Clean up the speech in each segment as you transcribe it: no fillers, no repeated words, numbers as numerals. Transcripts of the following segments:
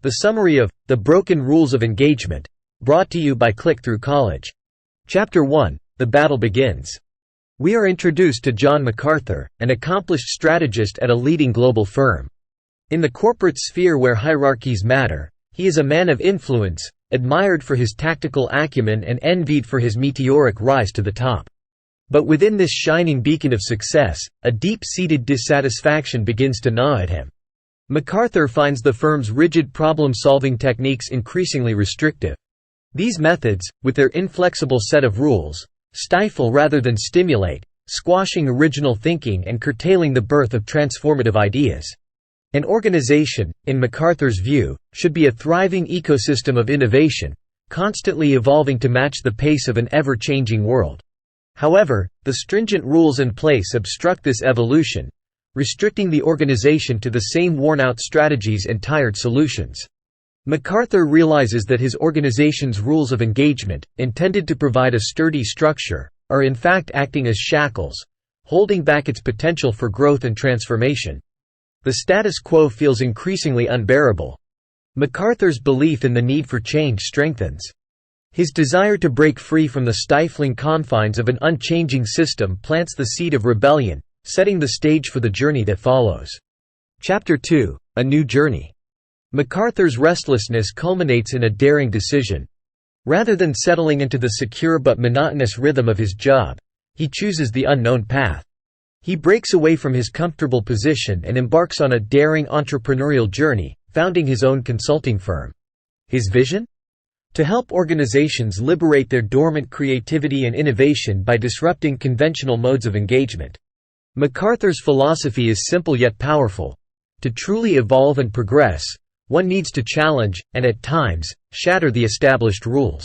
The summary of The Broken Rules of Engagement, brought to you by Click-Through College. Chapter 1. The Battle Begins. We are introduced to John MacArthur, an accomplished strategist at a leading global firm. In the corporate sphere where hierarchies matter, he is a man of influence, admired for his tactical acumen and envied for his meteoric rise to the top. But within this shining beacon of success, a deep-seated dissatisfaction begins to gnaw at him. MacArthur finds the firm's rigid problem-solving techniques increasingly restrictive. These methods, with their inflexible set of rules, stifle rather than stimulate, squashing original thinking and curtailing the birth of transformative ideas. An organization, in MacArthur's view, should be a thriving ecosystem of innovation, constantly evolving to match the pace of an ever-changing world. However, the stringent rules in place obstruct this evolution, restricting the organization to the same worn-out strategies and tired solutions. MacArthur realizes that his organization's rules of engagement, intended to provide a sturdy structure, are in fact acting as shackles, holding back its potential for growth and transformation. The status quo feels increasingly unbearable. MacArthur's belief in the need for change strengthens. His desire to break free from the stifling confines of an unchanging system plants the seed of rebellion, setting the stage for the journey that follows. Chapter 2. A New Journey. MacArthur's restlessness culminates in a daring decision. Rather than settling into the secure but monotonous rhythm of his job, he chooses the unknown path. He breaks away from his comfortable position and embarks on a daring entrepreneurial journey, founding his own consulting firm. His vision? To help organizations liberate their dormant creativity and innovation by disrupting conventional modes of engagement. MacArthur's philosophy is simple yet powerful. To truly evolve and progress, one needs to challenge, and at times, shatter the established rules.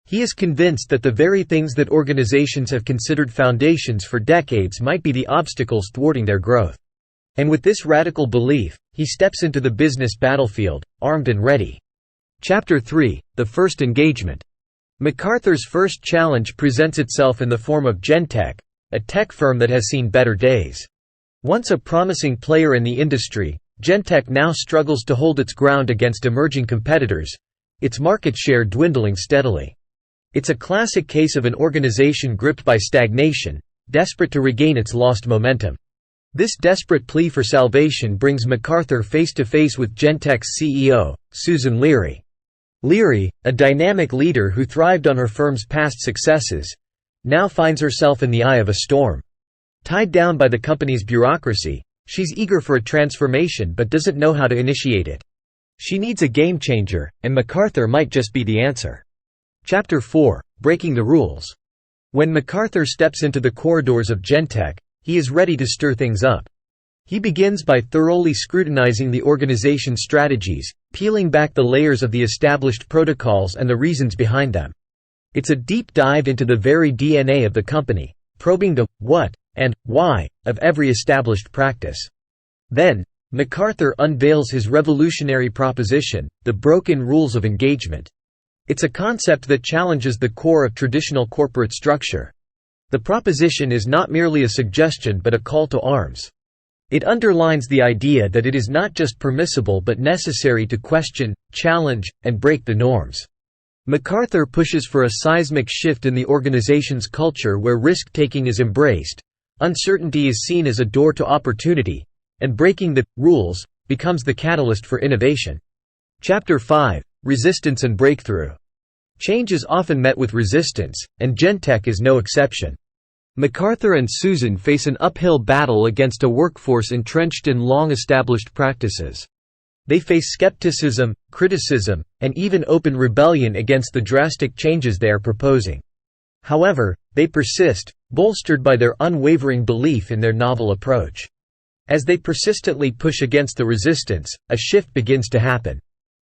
He is convinced that the very things that organizations have considered foundations for decades might be the obstacles thwarting their growth. And with this radical belief, he steps into the business battlefield, armed and ready. Chapter 3. The First Engagement. MacArthur's first challenge presents itself in the form of Genentech, a tech firm that has seen better days. Once a promising player in the industry, Genentech now struggles to hold its ground against emerging competitors, its market share dwindling steadily. It's a classic case of an organization gripped by stagnation, desperate to regain its lost momentum. This desperate plea for salvation brings MacArthur face-to-face with Genentech's CEO, Susan Leary. Leary, a dynamic leader who thrived on her firm's past successes, now finds herself in the eye of a storm. Tied down by the company's bureaucracy, she's eager for a transformation but doesn't know how to initiate it. She needs a game-changer, and MacArthur might just be the answer. Chapter 4. Breaking the Rules. When MacArthur steps into the corridors of Genentech, he is ready to stir things up. He begins by thoroughly scrutinizing the organization's strategies, peeling back the layers of the established protocols and the reasons behind them. It's a deep dive into the very DNA of the company, probing the what and why of every established practice. Then, MacArthur unveils his revolutionary proposition, the broken rules of engagement. It's a concept that challenges the core of traditional corporate structure. The proposition is not merely a suggestion but a call to arms. It underlines the idea that it is not just permissible but necessary to question, challenge, and break the norms. MacArthur pushes for a seismic shift in the organization's culture where risk-taking is embraced, uncertainty is seen as a door to opportunity, and breaking the rules becomes the catalyst for innovation. Chapter 5. Resistance and Breakthrough. Change is often met with resistance, and Genentech is no exception. MacArthur and Susan face an uphill battle against a workforce entrenched in long-established practices. They face skepticism, criticism, and even open rebellion against the drastic changes they are proposing. However, they persist, bolstered by their unwavering belief in their novel approach. As they persistently push against the resistance, a shift begins to happen.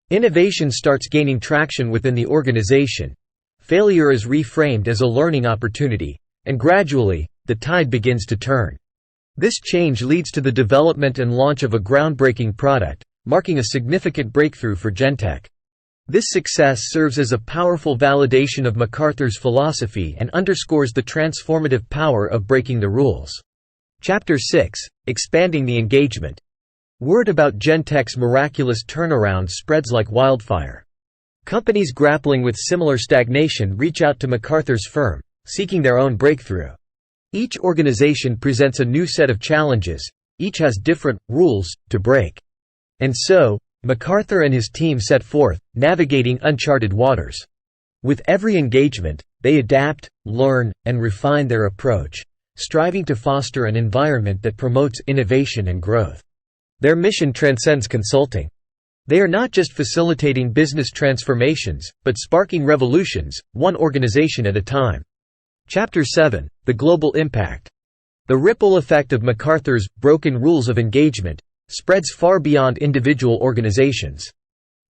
Innovation starts gaining traction within the organization. Failure is reframed as a learning opportunity, and gradually, the tide begins to turn. This change leads to the development and launch of a groundbreaking product, marking a significant breakthrough for Genentech. This success serves as a powerful validation of MacArthur's philosophy and underscores the transformative power of breaking the rules. Chapter 6. Expanding the Engagement. Word about Genentech's miraculous turnaround spreads like wildfire. Companies grappling with similar stagnation reach out to MacArthur's firm, seeking their own breakthrough. Each organization presents a new set of challenges, each has different rules to break. And so, MacArthur and his team set forth, navigating uncharted waters. With every engagement, they adapt, learn, and refine their approach, striving to foster an environment that promotes innovation and growth. Their mission transcends consulting. They are not just facilitating business transformations, but sparking revolutions, one organization at a time. Chapter 7: The Global Impact. The ripple effect of MacArthur's broken rules of engagement spreads far beyond individual organizations.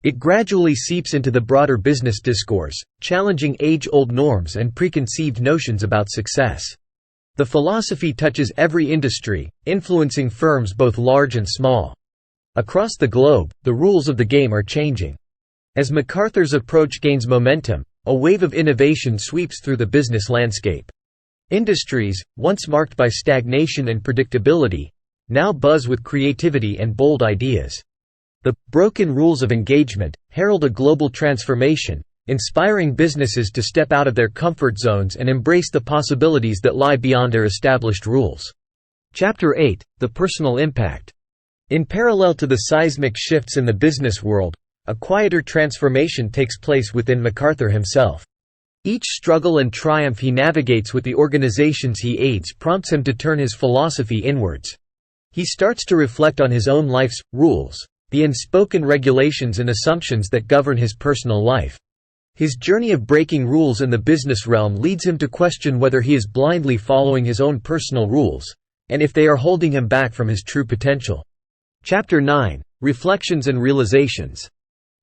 It gradually seeps into the broader business discourse, challenging age-old norms and preconceived notions about success. The philosophy touches every industry, influencing firms both large and small. Across the globe, the rules of the game are changing. As MacArthur's approach gains momentum, a wave of innovation sweeps through the business landscape. Industries, once marked by stagnation and predictability, now buzz with creativity and bold ideas. The broken rules of engagement herald a global transformation, inspiring businesses to step out of their comfort zones and embrace the possibilities that lie beyond their established rules. Chapter 8: The Personal Impact. In parallel to the seismic shifts in the business world, a quieter transformation takes place within MacArthur himself. Each struggle and triumph he navigates with the organizations he aids prompts him to turn his philosophy inwards. He starts to reflect on his own life's rules, the unspoken regulations and assumptions that govern his personal life. His journey of breaking rules in the business realm leads him to question whether he is blindly following his own personal rules, and if they are holding him back from his true potential. Chapter 9: Reflections and Realizations.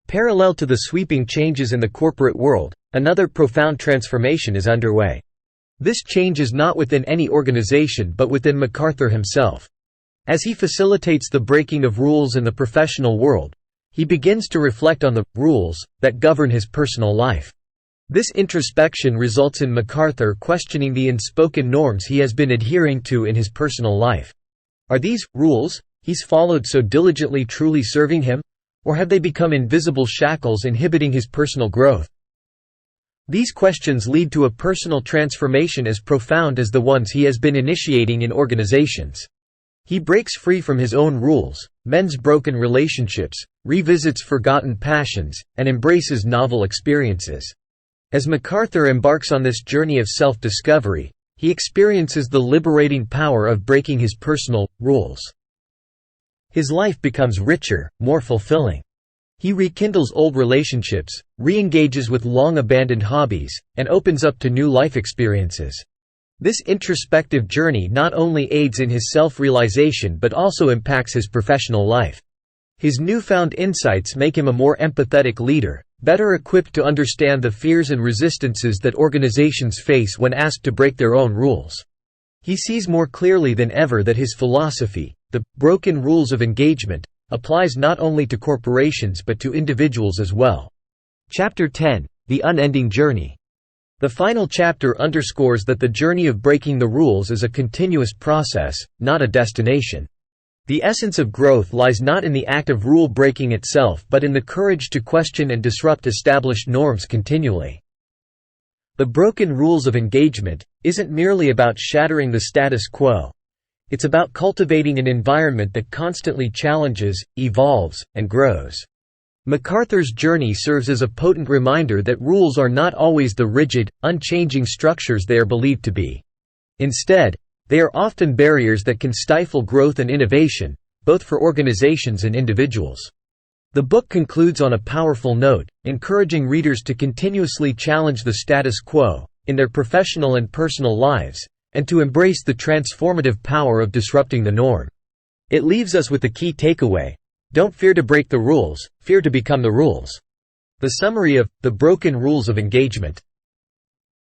Parallel to the sweeping changes in the corporate world, another profound transformation is underway. This change is not within any organization but within MacArthur himself. As he facilitates the breaking of rules in the professional world, he begins to reflect on the rules that govern his personal life. This introspection results in MacArthur questioning the unspoken norms he has been adhering to in his personal life. Are these rules he's followed so diligently truly serving him, or have they become invisible shackles inhibiting his personal growth? These questions lead to a personal transformation as profound as the ones he has been initiating in organizations. He breaks free from his own rules, mends broken relationships, revisits forgotten passions, and embraces novel experiences. As MacArthur embarks on this journey of self-discovery, he experiences the liberating power of breaking his personal rules. His life becomes richer, more fulfilling. He rekindles old relationships, re-engages with long-abandoned hobbies, and opens up to new life experiences. This introspective journey not only aids in his self-realization but also impacts his professional life. His newfound insights make him a more empathetic leader, better equipped to understand the fears and resistances that organizations face when asked to break their own rules. He sees more clearly than ever that his philosophy, the broken rules of engagement, applies not only to corporations but to individuals as well. Chapter 10: The Unending Journey. The final chapter underscores that the journey of breaking the rules is a continuous process, not a destination. The essence of growth lies not in the act of rule breaking itself but in the courage to question and disrupt established norms continually. The broken rules of engagement isn't merely about shattering the status quo. It's about cultivating an environment that constantly challenges, evolves, and grows. MacArthur's journey serves as a potent reminder that rules are not always the rigid, unchanging structures they are believed to be. Instead, they are often barriers that can stifle growth and innovation, both for organizations and individuals. The book concludes on a powerful note, encouraging readers to continuously challenge the status quo, in their professional and personal lives, and to embrace the transformative power of disrupting the norm. It leaves us with the key takeaway: don't fear to break the rules, fear to become the rules. The summary of The Broken Rules of Engagement.